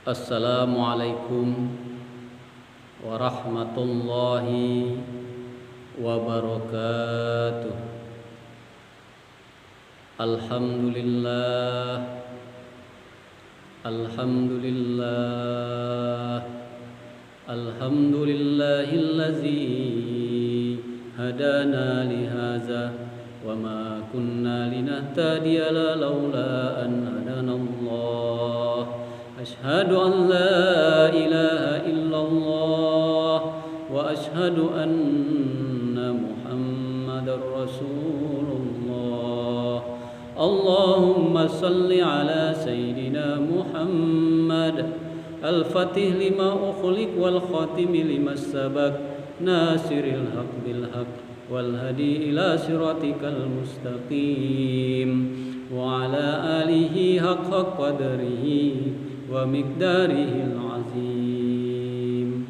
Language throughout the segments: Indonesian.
Assalamualaikum warahmatullahi wabarakatuh. Alhamdulillah, alhamdulillah, alhamdulillahillazi hadana lihaza wa ma kunna linahtadiya laula an hadanallah. Ashhadu an la ilaha illallah wa ashhadu anna Muhammadar Rasulullah. Allahumma salli ala Sayyidina Muhammad al-fatih lima ukhliq wal khatimi lima sabaq nasiril haq bil haq wal hadi ila siratikal mustaqim wa ala alihi haqqa qadrihi wa miqdarihil azim.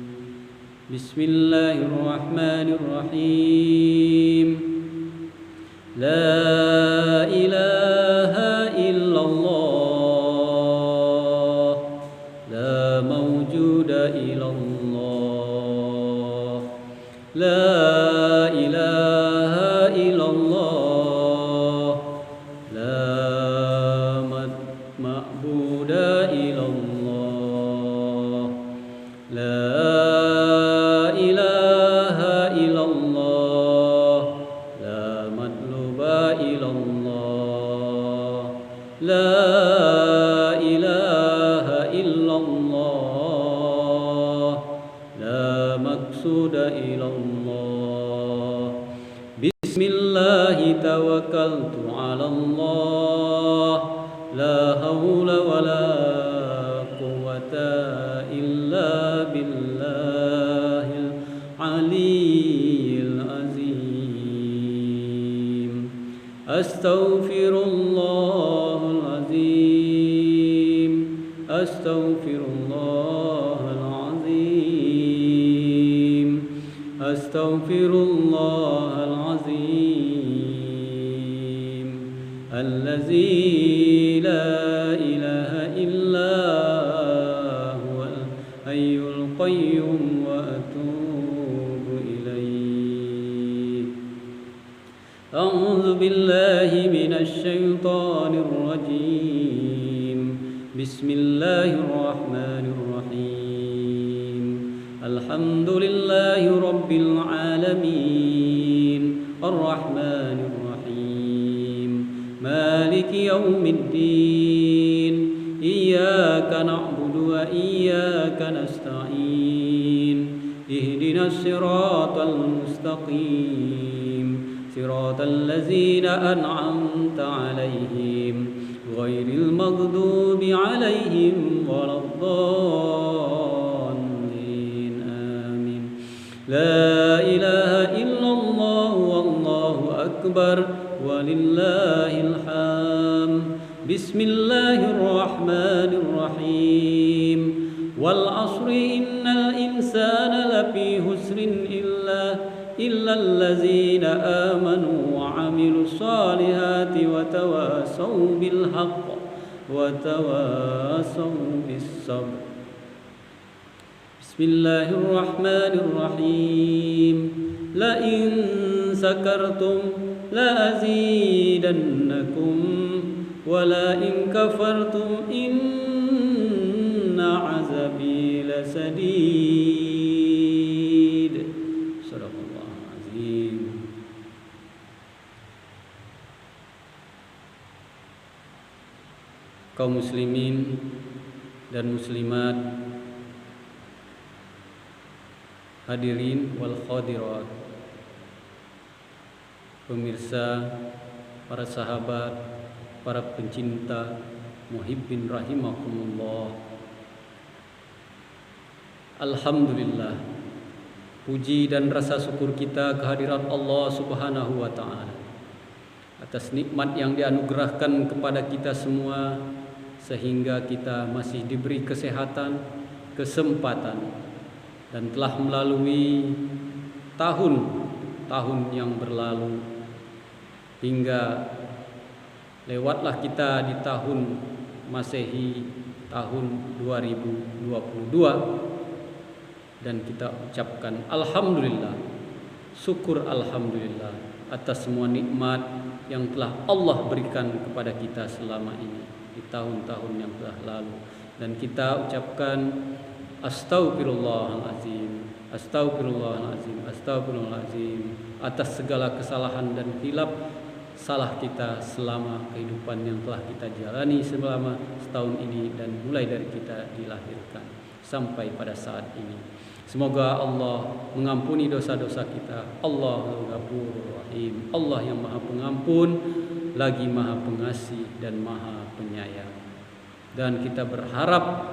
Bismillahirrahmanirrahim. La ilaha illallah, la mawjuda illallah, la ilaha illallah, la ma'buda illallah, la ilaha illallah, la matluba illallah, la ilaha illallah, la maqsuda illallah. Bismillahi tawakkaltu ala Allah, la hawla wa la quwwata illa billahil aliyyil azim. Astaghfirullahal azim, astaghfirullahal azim, astaghfirullahal azim, allazi la ilaha illa huwal hayyul qayyum wa atubu ilayh. A'udzu billahi minasy syaithanir rajim. Bismillahirrahmanirrahim. Alhamdulillahi rabbil alamin, arrahmanir rahim, maliki yaumiddin, iyyaka na'budu wa iyyaka nasta'in, ihdinas siratal mustaqim, siratal ladzina an'amta 'alaihim ghairil maghdubi 'alaihim waladdallin. Amin. La ilaha illallah wallahu akbar walillahil hamd. Bismillahirrahmanirrahim. Wal 'ashri innal insana lafi husrin illa allazina amanu wa 'amilus solihati wa tawasaw bil haqq wa tawasaw bis sabr. Bismillahirrahmanirrahim. La in sakartum la azidannakum wa la in kafartum inna azabi lasadid. Sadaqallahul azim. Kaum muslimin dan muslimat, hadirin wal khadirat, pemirsa, para sahabat, para pencinta muhibbin rahimakumullah. Alhamdulillah, puji dan rasa syukur kita kehadirat Allah Subhanahu wa taala atas nikmat yang dianugerahkan kepada kita semua sehingga kita masih diberi kesehatan, kesempatan, dan telah melalui tahun-tahun yang berlalu hingga lewatlah kita di tahun Masehi tahun 2022, dan kita ucapkan alhamdulillah, syukur alhamdulillah atas semua nikmat yang telah Allah berikan kepada kita selama ini di tahun-tahun yang telah lalu. Dan kita ucapkan astagfirullahalazim, astagfirullahalazim, astagfirullahalazim atas segala kesalahan dan khilaf salah kita selama kehidupan yang telah kita jalani selama setahun ini, dan mulai dari kita dilahirkan sampai pada saat ini. Semoga Allah mengampuni dosa-dosa kita. Allahul Ghafurur Rahim, Allah yang Maha Pengampun lagi Maha Pengasih dan Maha Penyayang. Dan kita berharap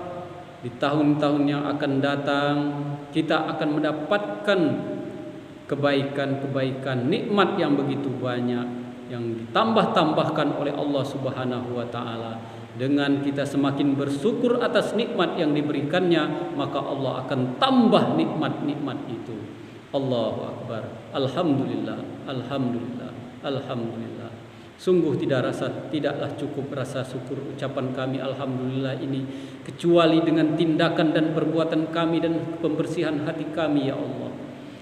di tahun-tahun yang akan datang kita akan mendapatkan kebaikan-kebaikan, nikmat yang begitu banyak yang ditambah-tambahkan oleh Allah Subhanahu wa taala. Dengan kita semakin bersyukur atas nikmat yang diberikannya, maka Allah akan tambah nikmat-nikmat itu. Allahu Akbar. Alhamdulillah, alhamdulillah, alhamdulillah. Sungguh tidaklah cukup rasa syukur ucapan kami alhamdulillah ini, kecuali dengan tindakan dan perbuatan kami dan pembersihan hati kami, ya Allah.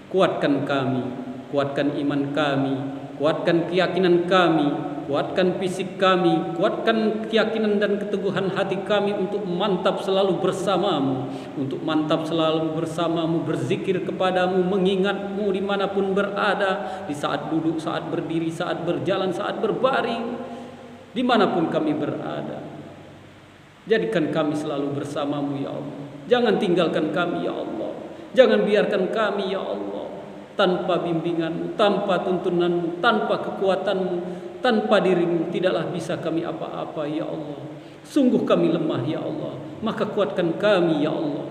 Kuatkan kami, kuatkan iman kami, kuatkan keyakinan kami, kuatkan fisik kami, kuatkan keyakinan dan keteguhan hati kami untuk mantap selalu bersamamu, untuk mantap selalu bersamamu, berzikir kepadamu, mengingatmu dimanapun berada, di saat duduk, saat berdiri, saat berjalan, saat berbaring, dimanapun kami berada. Jadikan kami selalu bersamamu, ya Allah. Jangan tinggalkan kami, ya Allah. Jangan biarkan kami, ya Allah, tanpa bimbinganmu, tanpa tuntunanmu, tanpa kekuatanmu, tanpa dirimu tidaklah bisa kami apa-apa, ya Allah. Sungguh kami lemah, ya Allah, maka kuatkan kami, ya Allah.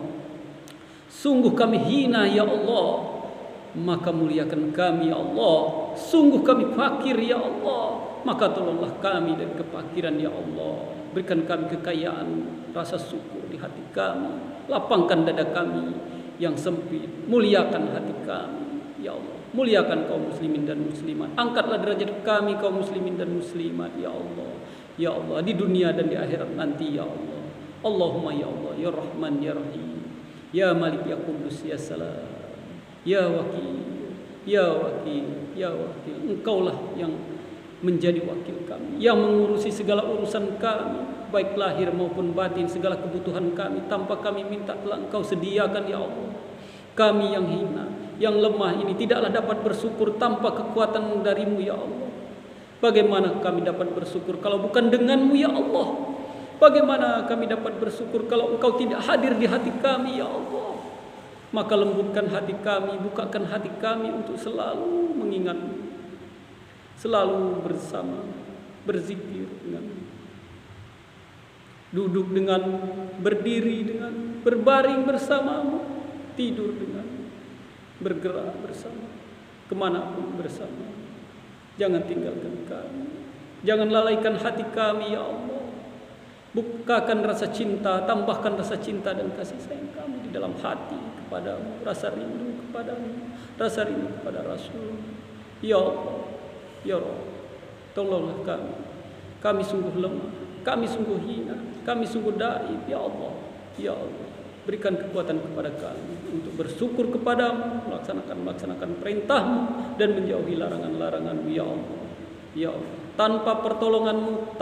Sungguh kami hina, ya Allah, maka muliakan kami, ya Allah. Sungguh kami fakir, ya Allah, maka tolonglah kami dari kefakiran, ya Allah. Berikan kami kekayaan rasa syukur di hati kami, lapangkan dada kami yang sempit, muliakan hati kami, ya Allah. Muliakan kaum muslimin dan muslimat. Angkatlah derajat kami kaum muslimin dan muslimat, ya Allah. Ya Allah, di dunia dan di akhirat nanti, ya Allah. Allahumma ya Allah, ya Rahman, ya Rahim, ya Malik, ya Qudus, ya Salam, ya Wakil, ya Wakil, ya Wakil. Engkaulah yang menjadi wakil kami, yang mengurusi segala urusan kami, baik lahir maupun batin, segala kebutuhan kami. Tanpa kami minta telah Engkau sediakan, ya Allah. Kami yang hina, yang lemah ini tidaklah dapat bersyukur tanpa kekuatan darimu, ya Allah. Bagaimana kami dapat bersyukur kalau bukan denganmu, ya Allah? Bagaimana kami dapat bersyukur kalau Engkau tidak hadir di hati kami, ya Allah? Maka lembutkan hati kami, bukakan hati kami untuk selalu mengingatmu, selalu bersama, berzikir dengan, duduk dengan, berdiri dengan, berbaring bersamamu, tidur dengan, bergerak bersama, kemanapun bersama. Jangan tinggalkan kami, jangan lalaikan hati kami, ya Allah. Bukakan rasa cinta, tambahkan rasa cinta dan kasih sayang kami di dalam hati kepadamu, rasa rindu kepadamu, rasa rindu kepada Rasul. Ya Allah, ya Rabb, tolonglah kami. Kami sungguh lemah, kami sungguh hina, kami sungguh daif, ya Allah. Ya Allah, berikan kekuatan kepada kami untuk bersyukur kepadamu, melaksanakan perintahmu dan menjauhi larangan-laranganmu, ya Allah. Ya Allah, tanpa pertolonganmu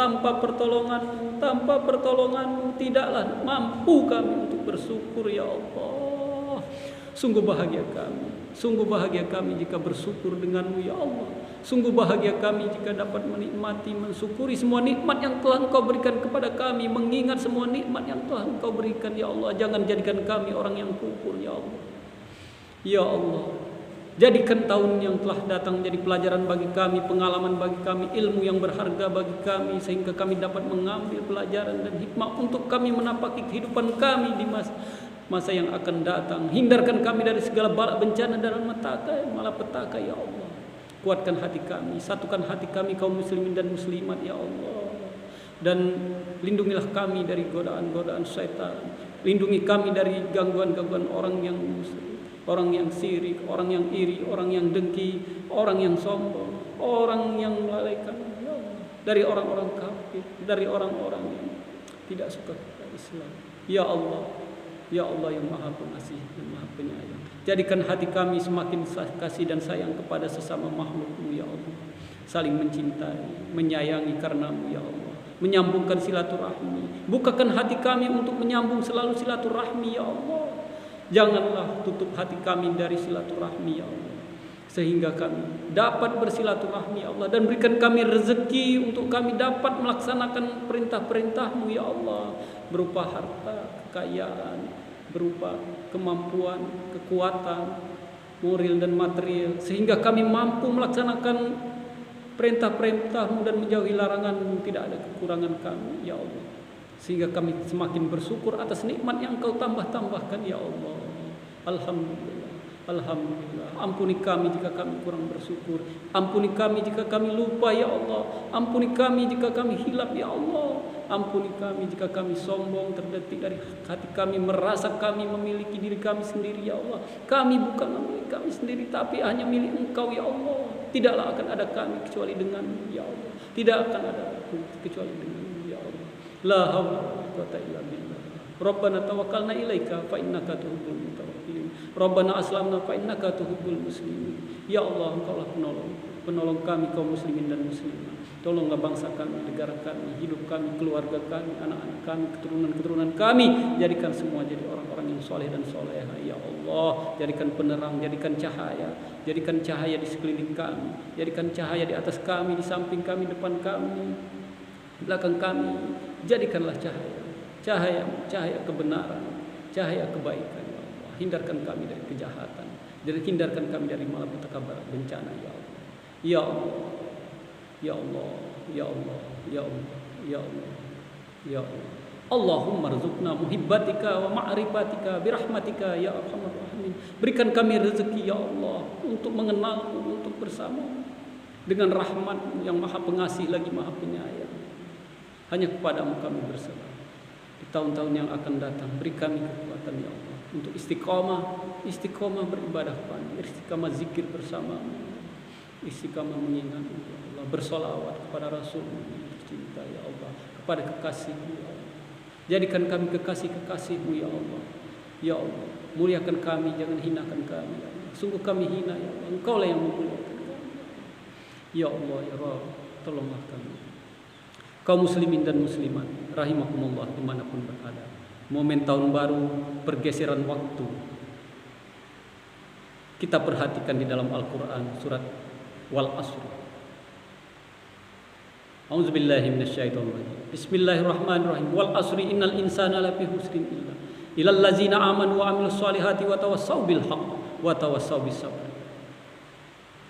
tidaklah mampu kami untuk bersyukur, ya Allah. Sungguh bahagia kami jika bersyukur denganmu, ya Allah. Sungguh bahagia kami jika dapat menikmati, mensyukuri semua nikmat yang telah Engkau berikan kepada kami, mengingat semua nikmat yang telah Engkau berikan, ya Allah. Jangan jadikan kami orang yang kufur, ya Allah. Ya Allah, jadikan tahun yang telah datang jadi pelajaran bagi kami, pengalaman bagi kami, ilmu yang berharga bagi kami, sehingga kami dapat mengambil pelajaran dan hikmah untuk kami menapaki kehidupan kami di masa yang akan datang. Hindarkan kami dari segala bala bencana dan malapetaka, ya Allah. Kuatkan hati kami, satukan hati kami kaum muslimin dan muslimat, ya Allah. Dan lindungilah kami dari godaan-godaan syaitan. Lindungi kami dari gangguan-gangguan orang yang sirik, orang yang iri, orang yang dengki, orang yang sombong, orang yang melalaikan, ya Allah. Dari orang-orang kafir, dari orang-orang yang tidak suka kepada Islam. Ya Allah, ya Allah yang Maha Pengasih dan Maha Penyayang, jadikan hati kami semakin kasih dan sayang kepada sesama makhluk-Mu ya Allah, saling mencintai, menyayangi karena-Mu ya Allah, menyambungkan silaturahmi. Bukakan hati kami untuk menyambung selalu silaturahmi ya Allah. Janganlah tutup hati kami dari silaturahmi ya Allah, sehingga kami dapat bersilaturahmi ya Allah, dan berikan kami rezeki untuk kami dapat melaksanakan perintah-perintah-Mu ya Allah, berupa harta, kekayaan, berupa kemampuan, kekuatan, moral dan material, sehingga kami mampu melaksanakan perintah-perintah-Mu dan menjauhi larangan-Mu, tidak ada kekurangan kami ya Allah, sehingga kami semakin bersyukur atas nikmat yang Kau tambah-tambahkan ya Allah. Alhamdulillah, alhamdulillah. Ampuni kami jika kami kurang bersyukur, ampuni kami jika kami lupa ya Allah, ampuni kami jika kami hilap ya Allah, ampuni kami jika kami sombong terdetik dari hati kami, merasa kami memiliki diri kami sendiri ya Allah. Kami bukan milik kami sendiri, tapi hanya milik Engkau ya Allah. Tidaklah akan ada kami kecuali dengan-Mu ya Allah, tidak akan ada aku kecuali dengan-Mu ya Allah. La haula wala quwwata illa billah. Rabbana tawakkalna ilaika fa innaka tuhibbul mutawakkilin. Rabbana aslamna fa innaka tuhibbul muslimin. Ya Allah, Engkau lah penolong kami kaum muslimin dan muslimat. Tolonglah bangsa kami, negara kami, hidup kami, keluarga kami, anak-anak kami, keturunan-keturunan kami. Jadikan semua jadi orang-orang yang soleh dan soleha ya Allah. Jadikan penerang, jadikan cahaya di sekeliling kami, jadikan cahaya di atas kami, di samping kami, depan kami, belakang kami. Jadikanlah cahaya kebenaran, cahaya kebaikan ya Allah. Hindarkan kami dari kejahatan, hindarkan kami dari malapetaka bencana ya Allah. Ya Allah, ya Allah, ya Allah, ya Allah, ya Allah, ya Allah. Allahumma rzuqna muhibbatika wa ma'rifatika birahmatika ya arhamar rahimin. Berikan kami rezeki ya Allah untuk mengenal-Mu, untuk bersama dengan rahmat yang Maha Pengasih lagi Maha Penyayang. Hanya kepada-Mu kami berserah. Di tahun-tahun yang akan datang, beri kami kekuatan ya Allah untuk istiqomah beribadah kepada-Mu, istiqomah zikir bersama-Mu, istiqomah mengingat-Mu ya Allah, bersolawat kepada Rasul-Mu yang tercinta ya Allah, kepada kekasih-Mu ya Allah. Jadikan kami kekasih-kekasih-Mu ya Allah. Ya Allah, muliakan kami, jangan hinakan kami ya Allah. Sungguh kami hina ya Allah, Engkau lah yang memuliakan kami ya Allah. Ya Rabb, tolonglah kami kaum muslimin dan muslimat rahimakumullah dimanapun berada. Momen tahun baru, pergeseran waktu, kita perhatikan di dalam Al-Quran surat Wal Asr. A'udzubillahi minasyaitonirrajim. Bismillahirrahmanirrahim. Wal asri innal insana lafi khusrin illal ladzina amanu wa amilus solihati wa tawassaw bil haqq wa tawassaw bis sabr.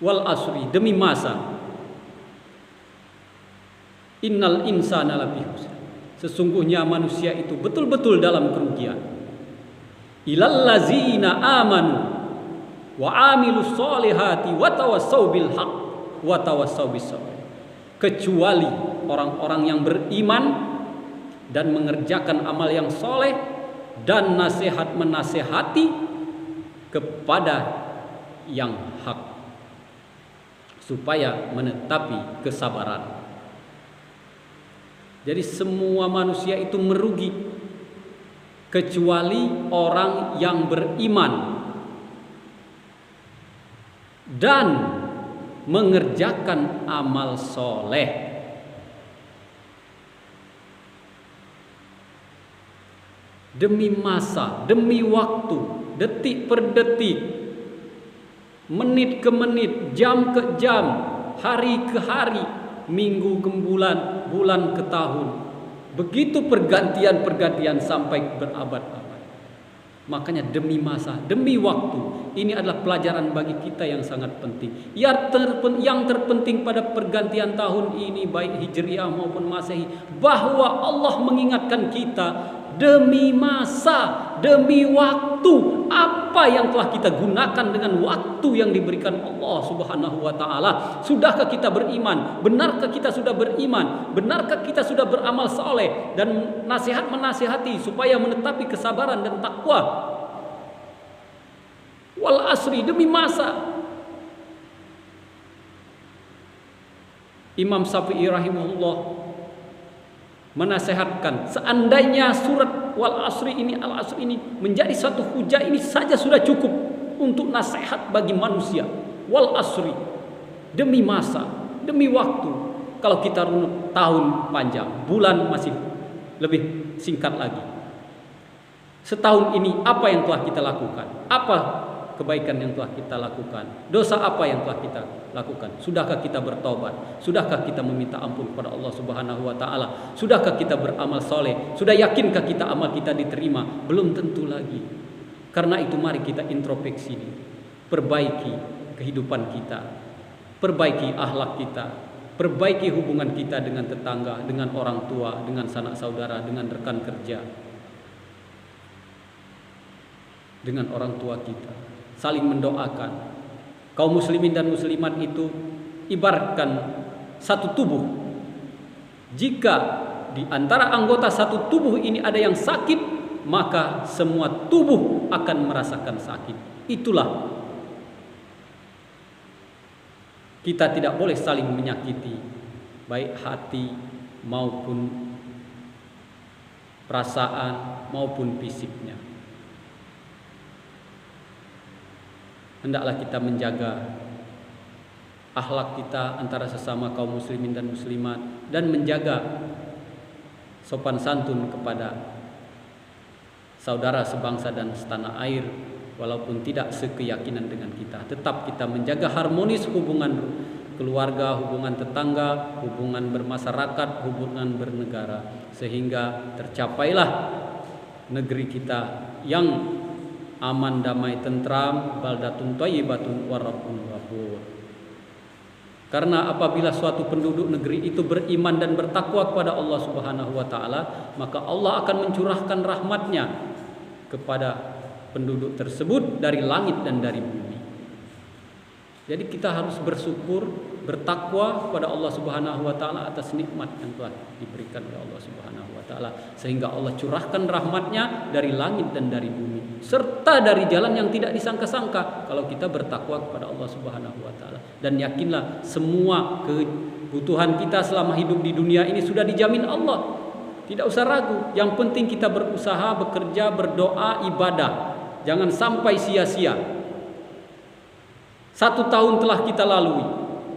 Wal asri, demi masa, innal insana lafi khusr, sesungguhnya manusia itu betul-betul dalam kerugian. Ilal ladzina amanu wa amilus solihati wa tawassaw bil haqq wa tawassaw bis sabr, kecuali orang-orang yang beriman dan mengerjakan amal yang soleh dan nasihat menasehati kepada yang hak, supaya menetapi kesabaran. Jadi semua manusia itu merugi kecuali orang yang beriman dan mengerjakan amal soleh. Demi masa, demi waktu, detik per detik, menit ke menit, jam ke jam, hari ke hari, minggu ke bulan, bulan ke tahun. Begitu pergantian sampai berabad-abad. Makanya demi masa, demi waktu, ini adalah pelajaran bagi kita yang sangat penting. Yang terpenting pada pergantian tahun ini, baik Hijriah maupun Masehi, bahwa Allah mengingatkan kita demi masa, demi waktu, apa yang telah kita gunakan dengan waktu yang diberikan Allah Subhanahu wa taala. Sudahkah kita beriman? Benarkah kita sudah beriman? Benarkah kita sudah beramal saleh dan nasihat menasihati supaya menetapi kesabaran dan takwa? Wal asri, demi masa. Imam Syafi'i rahimahullah menasehatkan, seandainya surat wal asri ini, al asri ini menjadi satu hujah ini saja sudah cukup untuk nasihat bagi manusia. Wal asri, demi masa, demi waktu. Kalau kita runut tahun panjang, bulan masih lebih singkat lagi. Setahun ini apa yang telah kita lakukan? Apa kebaikan yang telah kita lakukan? Dosa apa yang telah kita lakukan? Sudahkah kita bertobat? Sudahkah kita meminta ampun kepada Allah Subhanahu wa taala? Sudahkah kita beramal soleh? Sudah yakinkah kita amal kita diterima? Belum tentu lagi. Karena itu mari kita introspeksi, perbaiki kehidupan kita, perbaiki akhlak kita, perbaiki hubungan kita dengan tetangga, dengan orang tua, dengan sanak saudara, dengan rekan kerja, dengan orang tua kita. Saling mendoakan. Kaum muslimin dan muslimat itu ibaratkan satu tubuh. Jika di antara anggota satu tubuh ini ada yang sakit, maka semua tubuh akan merasakan sakit. Itulah, kita tidak boleh saling menyakiti, baik hati maupun perasaan maupun fisiknya. Hendaklah kita menjaga akhlak kita antara sesama kaum muslimin dan muslimat, dan menjaga sopan santun kepada saudara sebangsa dan setanah air, walaupun tidak sekeyakinan dengan kita. Tetap kita menjaga harmonis hubungan keluarga, hubungan tetangga, hubungan bermasyarakat, hubungan bernegara, sehingga tercapailah negeri kita yang aman, damai, tentram, baldatun thayyibatun wa rabbun ghafur. Karena apabila suatu penduduk negeri itu beriman dan bertakwa kepada Allah Subhanahu wa taala, maka Allah akan mencurahkan rahmatnya kepada penduduk tersebut dari langit dan dari bumi. Jadi kita harus bersyukur, bertakwa kepada Allah Subhanahu wa taala atas nikmat yang telah diberikan oleh Allah Subhanahu wa taala, sehingga Allah curahkan rahmatnya dari langit dan dari bumi, serta dari jalan yang tidak disangka-sangka kalau kita bertakwa kepada Allah Subhanahu wa taala. Dan yakinlah semua kebutuhan kita selama hidup di dunia ini sudah dijamin Allah. Tidak usah ragu, yang penting kita berusaha, bekerja, berdoa, ibadah. Jangan sampai sia-sia. 1 tahun telah kita lalui.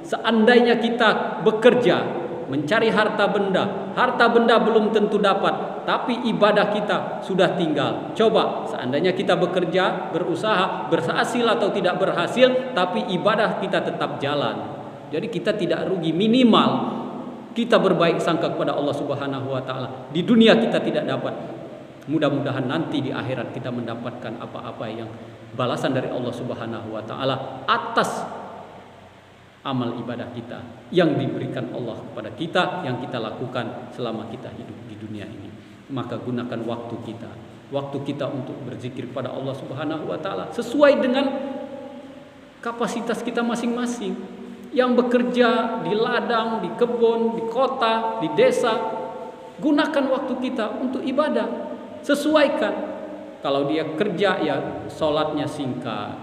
Seandainya kita bekerja, mencari harta benda belum tentu dapat, tapi ibadah kita sudah tinggal. Coba, seandainya kita bekerja, berusaha, berhasil atau tidak berhasil, tapi ibadah kita tetap jalan. Jadi kita tidak rugi, minimal kita berbaik sangka kepada Allah Subhanahu wa taala. Di dunia kita tidak dapat. Mudah-mudahan nanti di akhirat kita mendapatkan apa-apa yang balasan dari Allah Subhanahu wa taala atas amal ibadah kita yang diberikan Allah kepada kita, yang kita lakukan selama kita hidup di dunia ini. Maka gunakan waktu kita untuk berzikir kepada Allah Subhanahu wa taala sesuai dengan kapasitas kita masing-masing. Yang bekerja di ladang, di kebun, di kota, di desa, gunakan waktu kita untuk ibadah. Sesuaikan. Kalau dia kerja, ya sholatnya singkat,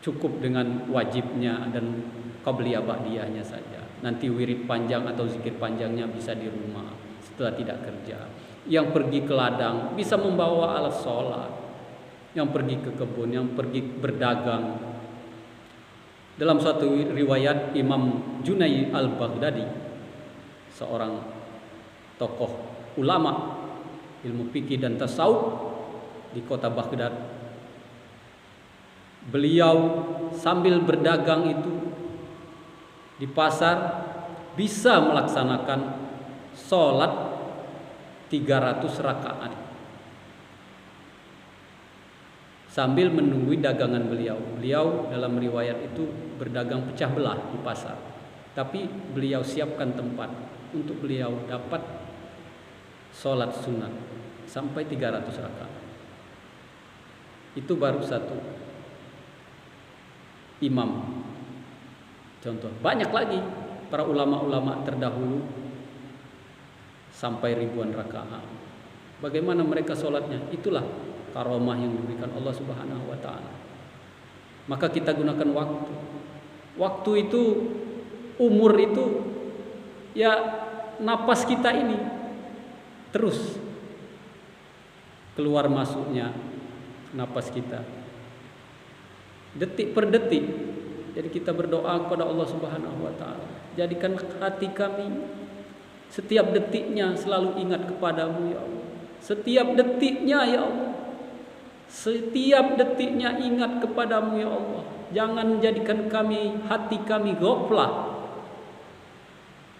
cukup dengan wajibnya dan qabliyah ba'diyahnya saja. Nanti wirid panjang atau zikir panjangnya bisa di rumah setelah tidak kerja. Yang pergi ke ladang bisa membawa alat sholat. Yang pergi ke kebun, yang pergi berdagang. Dalam suatu riwayat, Imam Junaid al-Baghdadi, seorang tokoh ulama ilmu fikih dan tasawuf di kota Baghdad, beliau sambil berdagang itu di pasar bisa melaksanakan sholat 300 rakaat sambil menunggu dagangan beliau. Beliau dalam riwayat itu berdagang pecah belah di pasar, tapi beliau siapkan tempat untuk beliau dapat sholat sunat sampai 300 rakaat. Itu baru satu imam. Contoh, banyak lagi para ulama-ulama terdahulu sampai ribuan rakaat. Bagaimana mereka sholatnya? Itulah karomah yang diberikan Allah Subhanahu wa taala. Maka kita gunakan waktu. Waktu itu, umur itu ya napas kita ini terus keluar masuknya napas kita detik per detik. Jadi kita berdoa kepada Allah Subhanahu wa taala, jadikan hati kami setiap detiknya selalu ingat kepadamu ya Allah. Setiap detiknya ya Allah, setiap detiknya ingat kepadamu ya Allah. Jangan jadikan hati kami ghaflah.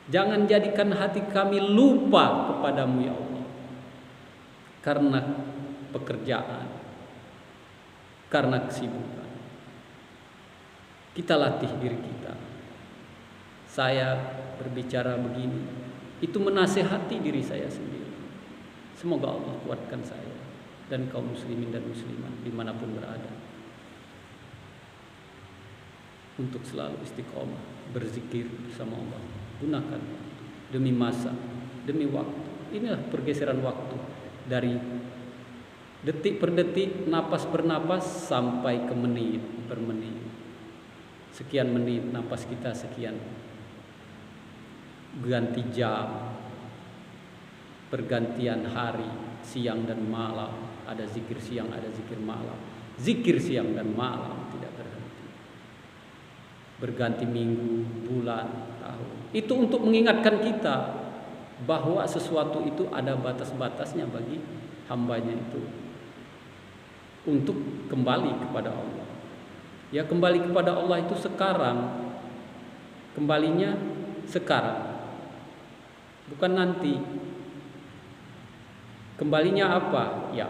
Jangan jadikan hati kami lupa kepadamu ya Allah. Karena pekerjaan, karena kesibukan. Kita latih diri kita. Saya berbicara begini, itu menasehati diri saya sendiri. Semoga Allah kuatkan saya dan kaum muslimin dan muslimat dimanapun berada, untuk selalu istiqomah berzikir bersama Allah. Gunakan demi masa, demi waktu. Inilah pergeseran waktu dari detik per detik, napas per napas, sampai ke menit per menit. Sekian menit napas kita sekian, ganti jam, pergantian hari, siang dan malam. Ada zikir siang, ada zikir malam. Zikir siang dan malam tidak berhenti. Berganti minggu, bulan, tahun. Itu untuk mengingatkan kita bahwa sesuatu itu ada batas-batasnya bagi hambanya itu untuk kembali kepada Allah. Ya, kembali kepada Allah itu sekarang. Kembalinya sekarang, bukan nanti. Kembalinya apa? Ya,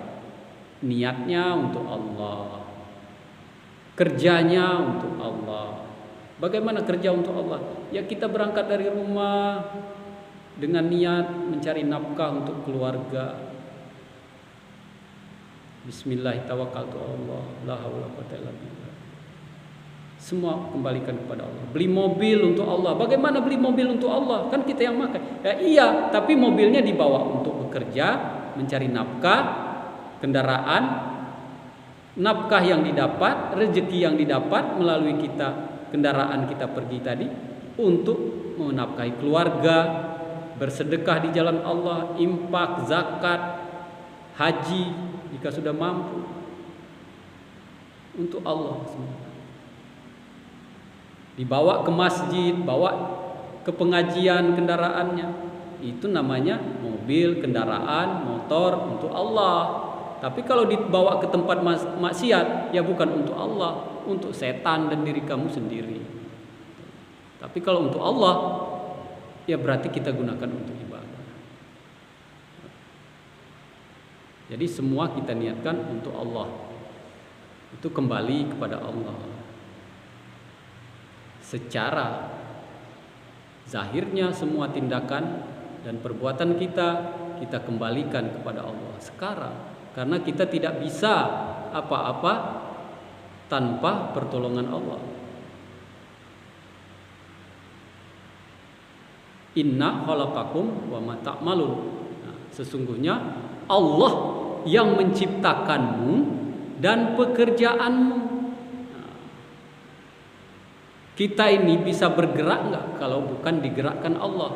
niatnya untuk Allah, kerjanya untuk Allah. Bagaimana kerja untuk Allah? Ya, kita berangkat dari rumah dengan niat mencari nafkah untuk keluarga. Bismillahirrahmanirrahim. La haula wa quwwata illa billah. Semua kembalikan kepada Allah. Beli mobil untuk Allah. Bagaimana beli mobil untuk Allah? Kan kita yang makan. Ya iya, tapi mobilnya dibawa untuk bekerja, mencari nafkah, kendaraan, nafkah yang didapat, rezeki yang didapat melalui kita, kendaraan kita pergi tadi, untuk menafkahi keluarga, bersedekah di jalan Allah, infak, zakat, haji jika sudah mampu, untuk Allah semua. Dibawa ke masjid, bawa ke pengajian kendaraannya, itu namanya mobil, kendaraan, motor untuk Allah. Tapi kalau dibawa ke tempat maksiat, ya bukan untuk Allah, untuk setan dan diri kamu sendiri. Tapi kalau untuk Allah, ya berarti kita gunakan untuk ibadah. Jadi semua kita niatkan untuk Allah. Itu kembali kepada Allah. Secara zahirnya semua tindakan dan perbuatan kita kembalikan kepada Allah sekarang. Karena kita tidak bisa apa-apa tanpa pertolongan Allah. Inna khalaqakum wa ma ta'malun. Nah, sesungguhnya Allah yang menciptakanmu dan pekerjaanmu. Kita ini bisa bergerak enggak kalau bukan digerakkan Allah?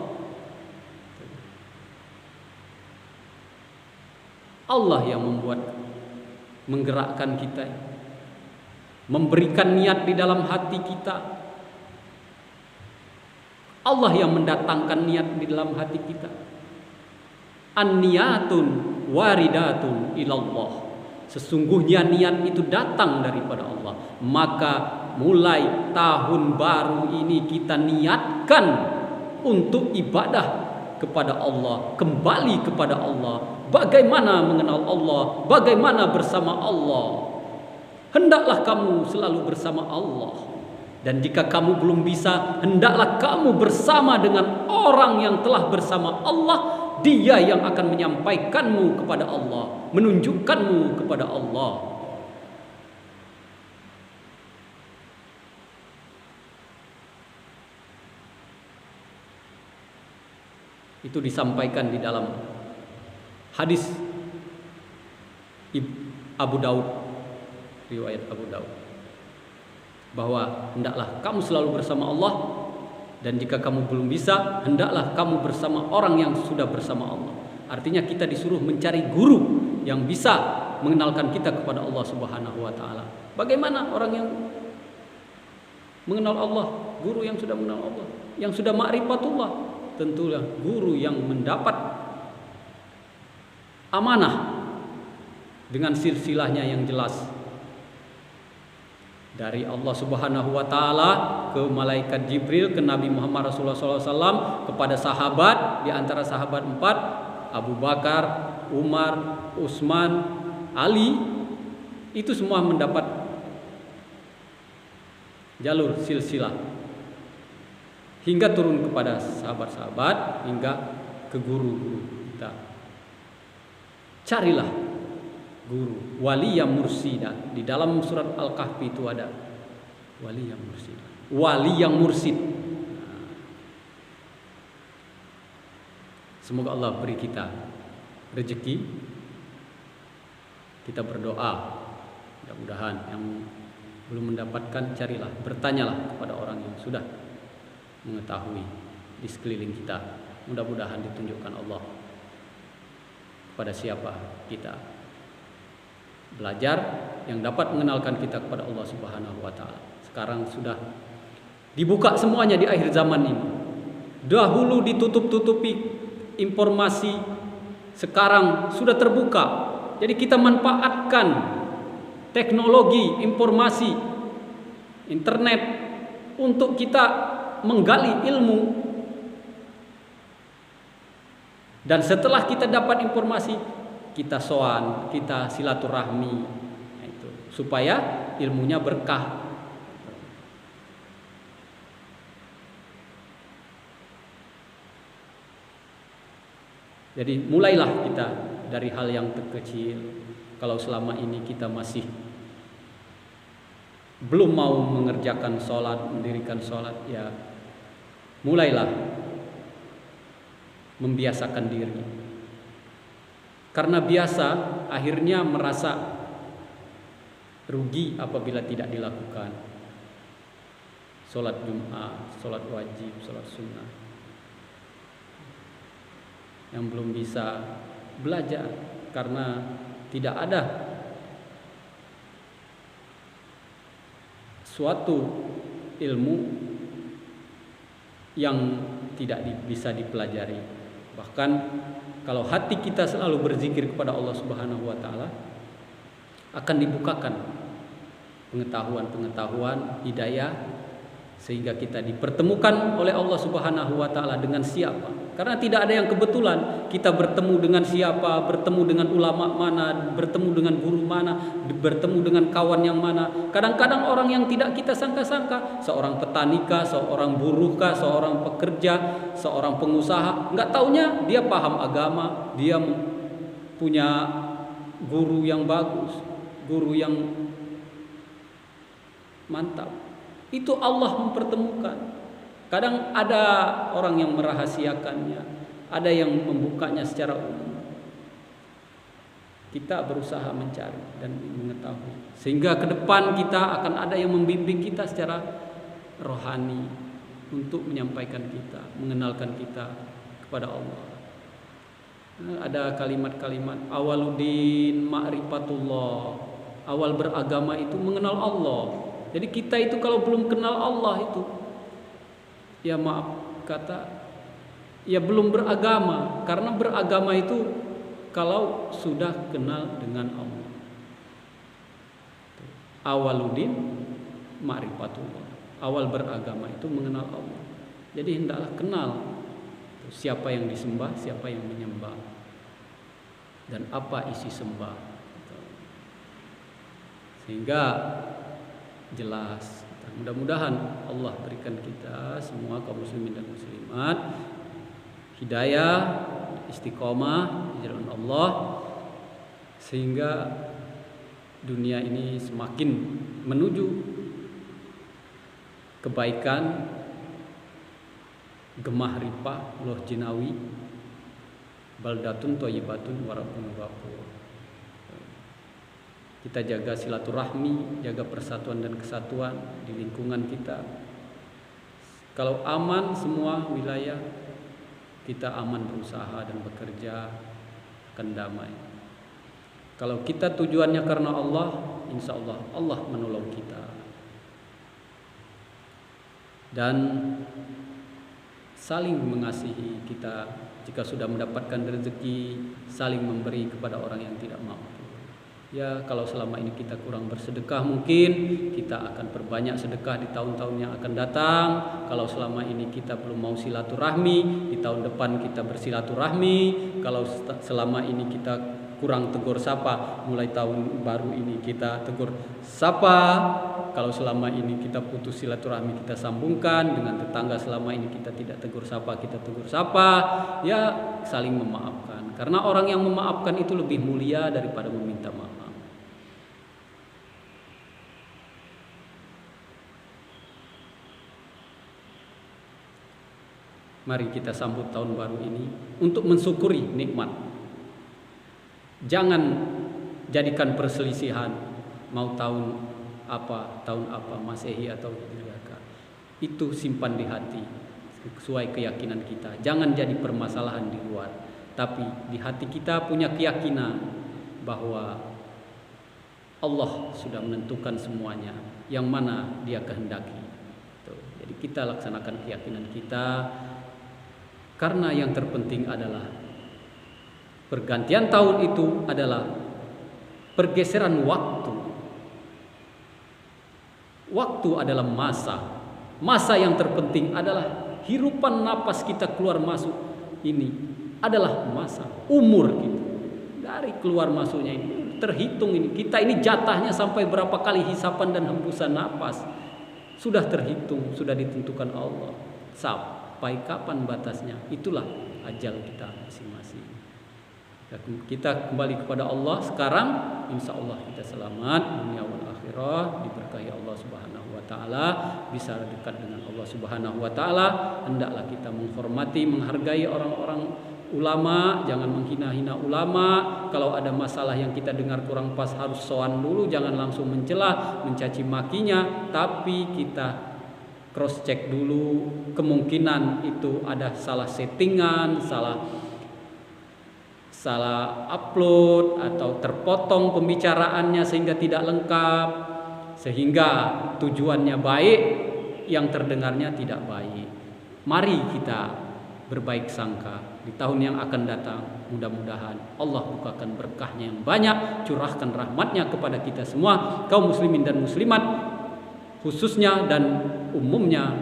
Allah yang menggerakkan kita, memberikan niat di dalam hati kita. Allah yang mendatangkan niat di dalam hati kita. An-niyatun waridatun ilallah. Sesungguhnya niat itu datang daripada Allah. Maka mulai tahun baru ini kita niatkan untuk ibadah kepada Allah, kembali kepada Allah. Bagaimana mengenal Allah, bagaimana bersama Allah. Hendaklah kamu selalu bersama Allah. Dan jika kamu belum bisa, hendaklah kamu bersama dengan orang yang telah bersama Allah. Dia yang akan menyampaikanmu kepada Allah, menunjukkanmu kepada Allah. Itu disampaikan di dalam hadis Abu Daud, riwayat Abu Daud, bahwa hendaklah kamu selalu bersama Allah Dan jika kamu belum bisa, hendaklah kamu bersama orang yang sudah bersama Allah. Artinya kita disuruh mencari guru yang bisa mengenalkan kita kepada Allah Subhanahu wa taala. Bagaimana orang yang mengenal Allah? Guru yang sudah mengenal Allah, yang sudah ma'rifatullah. Tentulah guru yang mendapat amanah dengan silsilahnya yang jelas dari Allah Subhanahu wa taala ke malaikat Jibril, ke Nabi Muhammad Rasulullah SAW, kepada sahabat, di antara sahabat 4, Abu Bakar, Umar, Utsman, Ali, itu semua mendapat jalur silsilah hingga turun kepada sahabat-sahabat, hingga ke guru-guru kita. Carilah guru, wali yang mursida. Di dalam surat Al-Kahfi itu ada wali yang mursida, wali yang mursid. Semoga Allah beri kita rezeki. Kita berdoa, mudah-mudahan yang belum mendapatkan, carilah, bertanyalah kepada orang yang sudah mengetahui di sekeliling kita. Mudah-mudahan ditunjukkan Allah kepada siapa kita belajar yang dapat mengenalkan kita kepada Allah Subhanahu wa taala. Sekarang sudah dibuka semuanya di akhir zaman ini. Dahulu ditutup-tutupi informasi, sekarang sudah terbuka. Jadi kita manfaatkan teknologi informasi internet untuk kita menggali ilmu. Dan setelah kita dapat informasi, kita soan, kita silaturahmi, itu supaya ilmunya berkah. Jadi mulailah kita dari hal yang terkecil. Kalau selama ini kita masih belum mau mengerjakan sholat, mendirikan sholat, ya mulailah membiasakan diri. Karena biasa akhirnya merasa rugi apabila tidak dilakukan. Sholat Jumat, sholat wajib, sholat sunnah. Yang belum bisa belajar karena tidak ada suatu ilmu yang tidak bisa dipelajari. Bahkan kalau hati kita selalu berzikir kepada Allah Subhanahu wa taala, akan dibukakan pengetahuan, hidayah, sehingga kita dipertemukan oleh Allah Subhanahu wa taala dengan siapa. Karena tidak ada yang kebetulan. Kita bertemu dengan siapa, bertemu dengan ulama mana, bertemu dengan guru mana, bertemu dengan kawan yang mana. Kadang-kadang orang yang tidak kita sangka-sangka, seorang petani kah, seorang buruh kah, seorang pekerja, seorang pengusaha, enggak taunya dia paham agama, dia punya guru yang bagus, guru yang mantap. Itu Allah mempertemukan. Kadang ada orang yang merahasiakannya, ada yang membukanya secara umum. Kita berusaha mencari dan mengetahui, sehingga ke depan kita akan ada yang membimbing kita secara rohani untuk menyampaikan kita, mengenalkan kita kepada Allah. Ada kalimat-kalimat awaluddin ma'rifatullah. Awal beragama itu mengenal Allah. Jadi kita itu kalau belum kenal Allah itu, ya maaf kata, ya belum beragama. Karena beragama itu kalau sudah kenal dengan Allah. Awaluddin ma'rifatullah. Awal beragama itu mengenal Allah. Jadi hendaklah kenal siapa yang disembah, siapa yang menyembah, dan apa isi sembah. Sehingga jelas. Mudah-mudahan Allah berikan kita semua kaum muslimin dan muslimat hidayah, istiqomah di jalan Allah, sehingga dunia ini semakin menuju kebaikan, gemah ripah, loh jinawi, baldatun thayyibatun wa rabbun ghafur. Kita jaga silaturahmi, jaga persatuan dan kesatuan di lingkungan kita. Kalau aman semua wilayah, kita aman berusaha dan bekerja, akan damai. Kalau kita tujuannya karena Allah, insya Allah Allah menolong kita. Dan saling mengasihi kita, jika sudah mendapatkan rezeki, saling memberi kepada orang yang tidak mampu. Ya, kalau selama ini kita kurang bersedekah, mungkin kita akan perbanyak sedekah di tahun-tahun yang akan datang. Kalau selama ini kita belum mau silaturahmi, di tahun depan kita bersilaturahmi. Kalau selama ini kita kurang tegur sapa, mulai tahun baru ini kita tegur sapa. Kalau selama ini kita putus silaturahmi, kita sambungkan. Dengan tetangga selama ini kita tidak tegur sapa, kita tegur sapa. Ya, saling memaafkan. Karena orang yang memaafkan itu lebih mulia daripada meminta maaf. Mari kita sambut tahun baru ini untuk mensyukuri nikmat. Jangan jadikan perselisihan mau tahun apa Masehi atau Hijriah. Itu simpan di hati sesuai keyakinan kita. Jangan jadi permasalahan di luar, tapi di hati kita punya keyakinan bahwa Allah sudah menentukan semuanya yang mana Dia kehendaki. Jadi kita laksanakan keyakinan kita. Karena yang terpenting adalah pergantian tahun itu adalah pergeseran waktu. Waktu adalah masa. Masa yang terpenting adalah hirupan napas kita keluar masuk ini adalah masa. Umur kita dari keluar masuknya ini terhitung ini. Kita ini jatahnya sampai berapa kali hisapan dan hembusan napas. Sudah terhitung, sudah ditentukan Allah. Sampai kapan batasnya? Itulah ajal kita masing-masing. Kita kembali kepada Allah sekarang, insya Allah kita selamat dunia wal akhirah, diberkahi Allah Subhanahu wa taala, bisa dekat dengan Allah Subhanahu wa taala. Hendaklah kita menghormati, menghargai orang-orang ulama, jangan menghina-hina ulama. Kalau ada masalah yang kita dengar kurang pas, harus sowan dulu, jangan langsung mencela, mencaci makinya, tapi kita cross check dulu, kemungkinan itu ada salah settingan, salah upload atau terpotong pembicaraannya sehingga tidak lengkap, sehingga tujuannya baik, yang terdengarnya tidak baik. Mari kita berbaik sangka di tahun yang akan datang. Mudah-mudahan Allah bukakan berkahnya yang banyak, curahkan rahmatnya kepada kita semua, kaum muslimin dan muslimat khususnya dan umumnya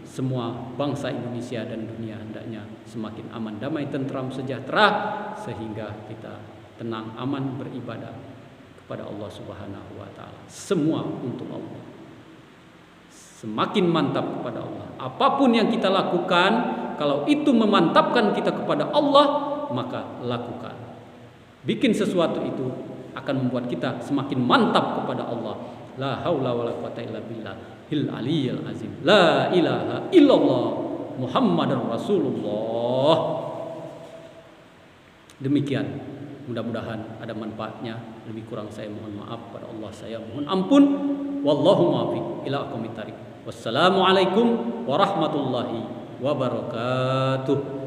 semua bangsa Indonesia dan dunia, hendaknya semakin aman, damai, tentram, sejahtera, sehingga kita tenang, aman beribadah kepada Allah Subhanahu wa taala. Semua untuk Allah. Semakin mantap kepada Allah. Apapun yang kita lakukan, kalau itu memantapkan kita kepada Allah, maka lakukan. Bikin sesuatu itu akan membuat kita semakin mantap kepada Allah. La haula wala quwata illa billahil aliyyil azim. La ilaha illallah Muhammadar Rasulullah. Demikian, mudah-mudahan ada manfaatnya. Lebih kurang saya mohon maaf, pada Allah saya mohon ampun. Wallahu muwaffiq ila aqwamit thariq. Wassalamualaikum warahmatullahi wabarakatuh.